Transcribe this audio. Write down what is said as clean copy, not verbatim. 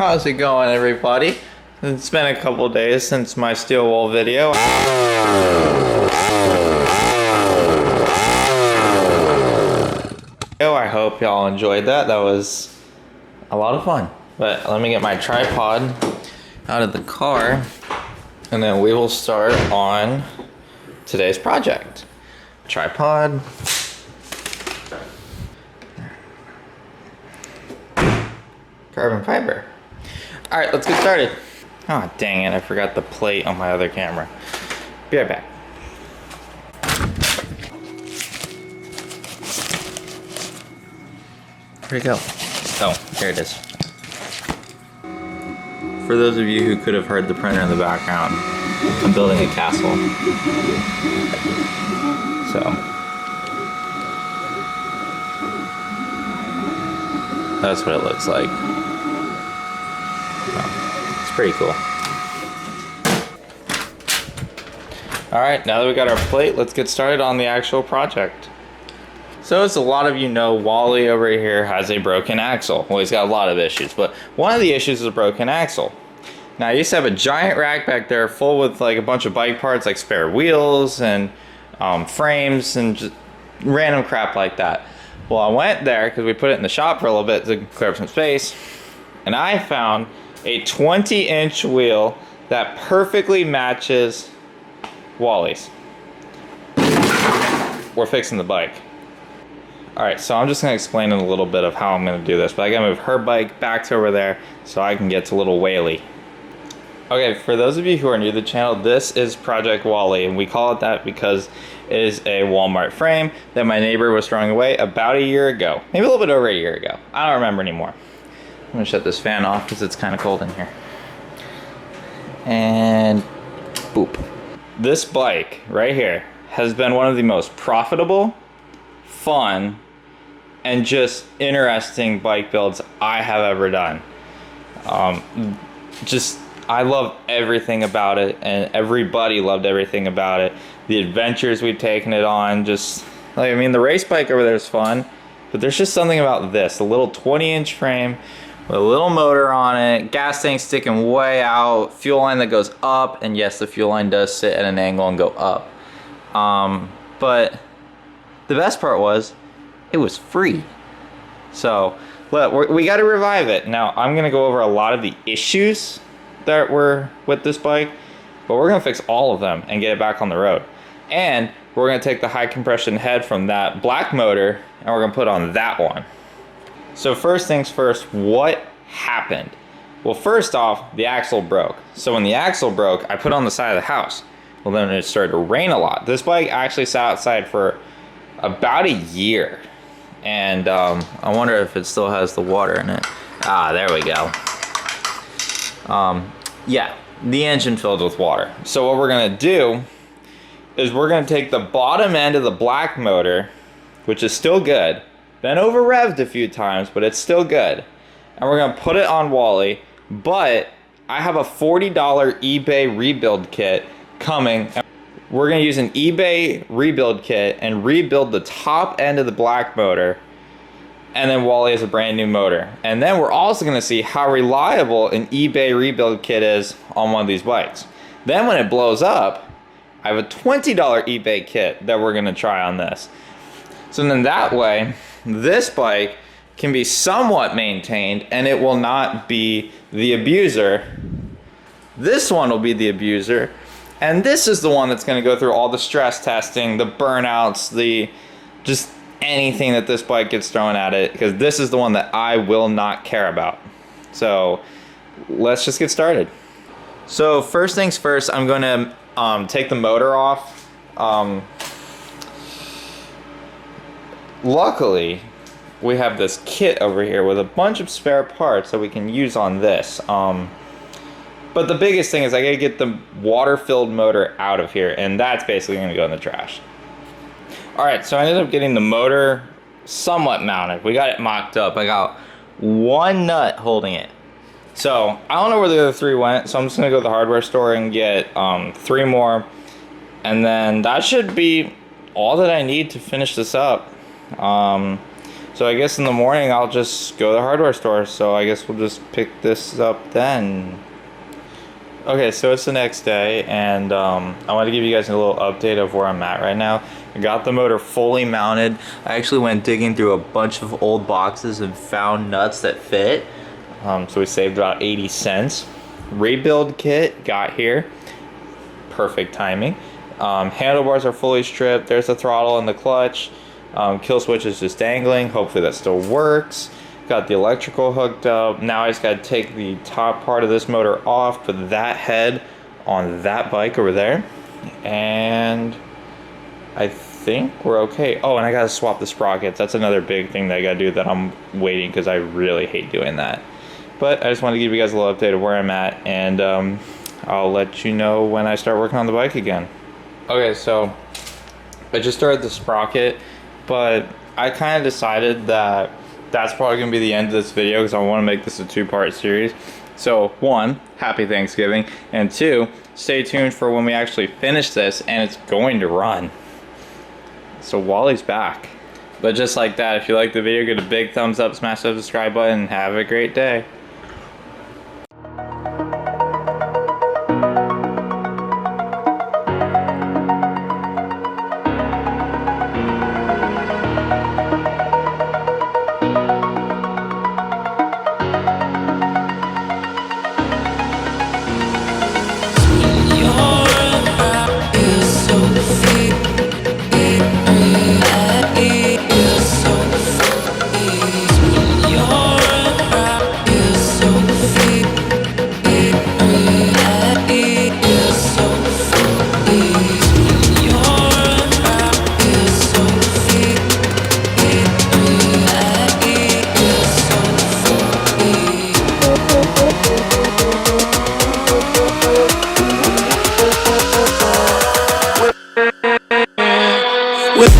How's it going, everybody? It's been a couple days since my steel wool video. I hope y'all enjoyed that. That was a lot of fun. But let me get my tripod out of the car, and then we will start on today's project. Tripod. Carbon fiber. All right, let's get started. Oh, dang it, I forgot the plate on my other camera. Be right back. Where'd it go? Oh, here it is. For those of you who could have heard the printer in the background, I'm building a castle. So, that's what it looks like. It's pretty cool. Alright, now that we got our plate, let's get started on the actual project. So as a lot of you know, Wally over here has a broken axle. Well, he's got a lot of issues, but one of the issues is a broken axle. Now, I used to have a giant rack back there full with like a bunch of bike parts, like spare wheels and frames and just random crap like that. Well, I went there because we put it in the shop for a little bit to clear up some space, and I found a 20-inch wheel that perfectly matches Wally's. We're fixing the bike. Alright, so I'm just going to explain a little bit of how I'm going to do this, but I got to move her bike back to over there so I can get to little Wally. Okay, for those of you who are new to the channel, this is Project Wally, and we call it that because it is a Walmart frame that my neighbor was throwing away about a year ago. Maybe a little bit over a year ago. I don't remember anymore. I'm going to shut this fan off because it's kind of cold in here. And boop. This bike right here has been one of the most profitable, fun, and just interesting bike builds I have ever done. I love everything about it, and everybody loved everything about it. The adventures we've taken it on, just like, I mean, the race bike over there is fun, but there's just something about this, a little 20-inch frame with a little motor on it, gas tank sticking way out, fuel line that goes up, and yes, the fuel line does sit at an angle and go up. But the best part was, it was free. So, look, we got to revive it. Now, I'm going to go over a lot of the issues that were with this bike, but we're going to fix all of them and get it back on the road. And we're going to take the high compression head from that black motor and we're going to put on that one. So first things first, what happened? Well, first off, the axle broke. So when the axle broke, I put it on the side of the house. Well, then it started to rain a lot. This bike actually sat outside for about a year. And I wonder if it still has the water in it. Ah, there we go. Yeah, the engine filled with water. So what we're gonna do is we're gonna take the bottom end of the black motor, which is still good, been over revved a few times, but it's still good, and we're gonna put it on Wally. But I have a $40 eBay rebuild kit coming. We're gonna use an eBay rebuild kit and rebuild the top end of the black motor, and then Wally has a brand new motor. And then we're also gonna see how reliable an eBay rebuild kit is on one of these bikes. Then when it blows up, I have a $20 eBay kit that we're gonna try on this. So then that way, this bike can be somewhat maintained and it will not be the abuser. This one will be the abuser. And this is the one that's gonna go through all the stress testing, the burnouts, the just anything that this bike gets thrown at it, because this is the one that I will not care about. So let's just get started. So first things first, I'm going to take the motor off. Luckily, we have this kit over here with a bunch of spare parts that we can use on this. But the biggest thing is I gotta get the water-filled motor out of here, and that's basically gonna go in the trash. Alright, so I ended up getting the motor somewhat mounted. We got it mocked up. I got one nut holding it. So, I don't know where the other three went, so I'm just going to go to the hardware store and get 3 more. And then that should be all that I need to finish this up. So I guess in the morning I'll just go to the hardware store. So I guess we'll just pick this up then. Okay, so it's the next day, and I want to give you guys a little update of where I'm at right now. I got the motor fully mounted. I actually went digging through a bunch of old boxes and found nuts that fit. So we saved about 80 cents. Rebuild kit got here. Perfect timing. Handlebars are fully stripped. There's the throttle and the clutch. Kill switch is just dangling. Hopefully that still works. Got the electrical hooked up. Now I just got to take the top part of this motor off, put that head on that bike over there, and I think we're okay. Oh, and I got to swap the sprockets. That's another big thing that I got to do that I'm waiting, because I really hate doing that. But I just wanted to give you guys a little update of where I'm at, and I'll let you know when I start working on the bike again. Okay, so I just started the sprocket, but I kind of decided that that's probably going to be the end of this video, because I want to make this a two-part series. So, 1, happy Thanksgiving, and 2, stay tuned for when we actually finish this and it's going to run. So Wally's back. But just like that, if you like the video, give it a big thumbs up, smash the subscribe button, and have a great day. With